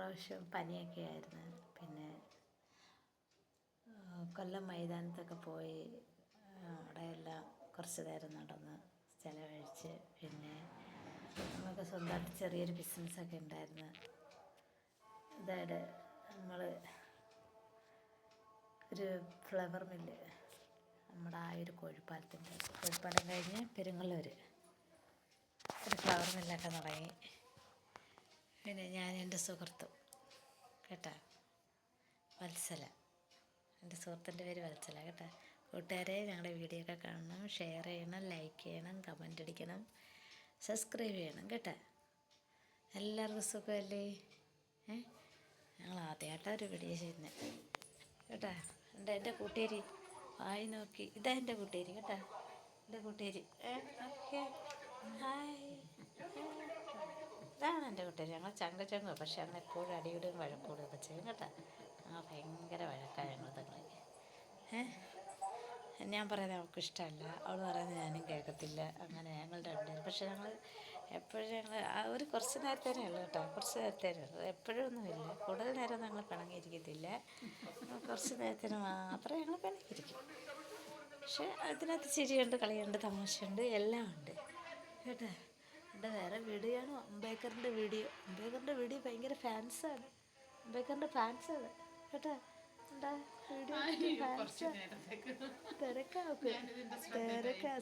പ്രാവശ്യം പനിയൊക്കെ ആയിരുന്നു. പിന്നെ കൊല്ലം മൈതാനത്തൊക്കെ പോയി അവിടെയെല്ലാം കുറച്ച് നേരം നടന്ന് ചിലവഴിച്ച്. പിന്നെ നമുക്ക് സ്വന്തമായിട്ട് ചെറിയൊരു ബിസിനസ്സൊക്കെ ഉണ്ടായിരുന്നു. അതായത് നമ്മൾ ഒരു ഫ്ലവർ മില്ല്, നമ്മുടെ ആ ഒരു കോഴിപ്പാലം കഴിഞ്ഞ് പെരുങ്ങള്ളൂർ ഒരു ഫ്ലവർ മില്ലൊക്കെ തുടങ്ങി. പിന്നെ ഞാൻ എൻ്റെ സുഹൃത്തും കേട്ടോ, വത്സല, എൻ്റെ സുഹൃത്തിൻ്റെ പേര് വത്സല കേട്ടോ. കൂട്ടുകാരെ, ഞങ്ങളുടെ വീഡിയോ ഒക്കെ കാണണം, ഷെയർ ചെയ്യണം, ലൈക്ക് ചെയ്യണം, കമൻ്റ് അടിക്കണം, സബ്സ്ക്രൈബ് ചെയ്യണം കേട്ടോ. എല്ലാവർക്കും സുഖമല്ലേ? ഞങ്ങൾ ആദ്യമായിട്ടാണ് ഒരു വീഡിയോ ചെയ്യുന്നത് കേട്ടോ. എൻ്റെ കൂട്ടുകാരി വായി നോക്കി, ഇതാ എൻ്റെ കൂട്ടുകാരി കേട്ടോ, എൻ്റെ കൂട്ടുകാരി. Okay, hi. ഇതാണ് എൻ്റെ കൂട്ടുകാരി. ഞങ്ങൾ ചങ്ക, പക്ഷെ അന്ന് എപ്പോഴും അടിയിടുകയും വഴക്കൂടുകയൊക്കെ ചെയ്യും കേട്ടോ. ഭയങ്കര വഴക്കാണ് ഞങ്ങൾ തങ്ങൾ. ഞാൻ പറയുന്നത് അവൾക്ക് ഇഷ്ടമല്ല, അവൾ പറയുന്നത് ഞാനും കേൾക്കത്തില്ല. അങ്ങനെ ഞങ്ങൾ രണ്ടുപേരും. പക്ഷെ ഞങ്ങൾ എപ്പോഴും ഒരു കുറച്ച് നേരത്തേനേ ഉള്ളൂ കേട്ടോ, കുറച്ച് നേരത്തേനേ ഉള്ളൂ, എപ്പോഴും ഒന്നുമില്ല. കൂടുതൽ നേരം ഞങ്ങൾ പിണങ്ങിയിരിക്കത്തില്ല, കുറച്ച് നേരത്തിന് മാത്രമേ ഞങ്ങൾ പിണങ്ങിയിരിക്കും. പക്ഷെ അതിനകത്ത് ചിരിയുണ്ട്, കളിയുണ്ട്, തമാശയുണ്ട്, എല്ലാം ഉണ്ട് കേട്ടോ. എൻ്റെ വേറെ വീഡിയോ ആണ് അംബേദ്കറിൻ്റെ വീഡിയോ ഭയങ്കര ഫാൻസാണ്, അംബേദ്കറിൻ്റെ ഫാൻസാണ് കേട്ടോ. എന്താ വീഡിയോ തിരക്കാ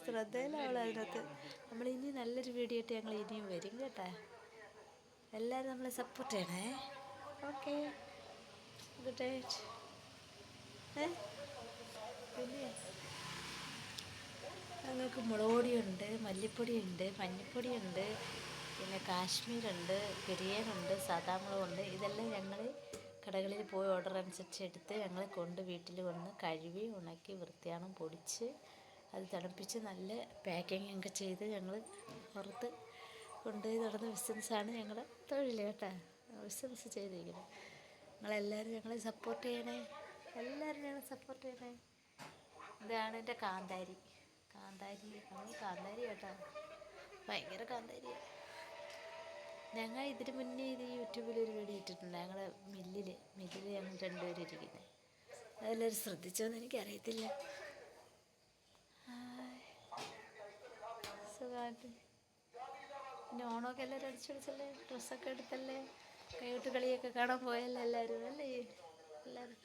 ശ്രദ്ധയിലാവളോ അതിനകത്ത്. നമ്മളിനി നല്ലൊരു വീഡിയോ ആയിട്ട് ഞങ്ങൾ ഇനിയും വരും കേട്ടോ. എല്ലാവരും നമ്മളെ സപ്പോർട്ട് ചെയ്യണേ. Okay, good night. പിന്നെ ഞങ്ങൾക്ക് മുളക് പൊടിയുണ്ട്, മല്ലിപ്പൊടിയുണ്ട്, മഞ്ഞൾപ്പൊടിയുണ്ട്, പിന്നെ കാശ്മീരുണ്ട്, ബിരിയാണിയുണ്ട്, സാദാ മുളകുണ്ട്. ഇതെല്ലാം ഞങ്ങൾ കടകളിൽ പോയി ഓർഡർ അനുസരിച്ച് എടുത്ത് ഞങ്ങൾ വീട്ടിൽ വന്ന് കഴുകി ഉണക്കി വൃത്തിയാണം പൊടിച്ച് അത് തണുപ്പിച്ച് നല്ല പാക്കിങ് ഒക്കെ ചെയ്ത് ഞങ്ങൾ പുറത്ത് കൊണ്ടുപോയി നടന്ന ബിസിനസ്സാണ് ഞങ്ങളുടെ തൊഴിൽ കേട്ടോ. ബിസിനസ് ചെയ്തിരിക്കുന്നത്. നിങ്ങളെല്ലാവരും ഞങ്ങളെ സപ്പോർട്ട് ചെയ്യണേ, എല്ലാവരും ഞങ്ങളെ സപ്പോർട്ട് ചെയ്യണേ. ഇതാണ് എൻ്റെ കാന്താരി കേട്ടോ, ഭയങ്കര കാന്താരിയാണ്. ഞങ്ങൾ ഇതിന് മുന്നേ ഇത് യൂട്യൂബിലൊരു വീഡിയോ ഇട്ടിട്ടുണ്ട്. ഞങ്ങളുടെ മില്ലിൽ ഞങ്ങൾ രണ്ടുപേരും ഇരിക്കുന്നത്. അതെല്ലാവരും ശ്രദ്ധിച്ചോന്ന് എനിക്കറിയത്തില്ല. സുഖമായിട്ട് പിന്നെ ഓണമൊക്കെ എല്ലാവരും അടിച്ചല്ലേ, ഡ്രസ്സൊക്കെ എടുത്തല്ലേ, കൈകൊട്ട് കളിയൊക്കെ കാണാൻ പോയല്ലേ എല്ലാവരും അല്ലേ? എല്ലാവരും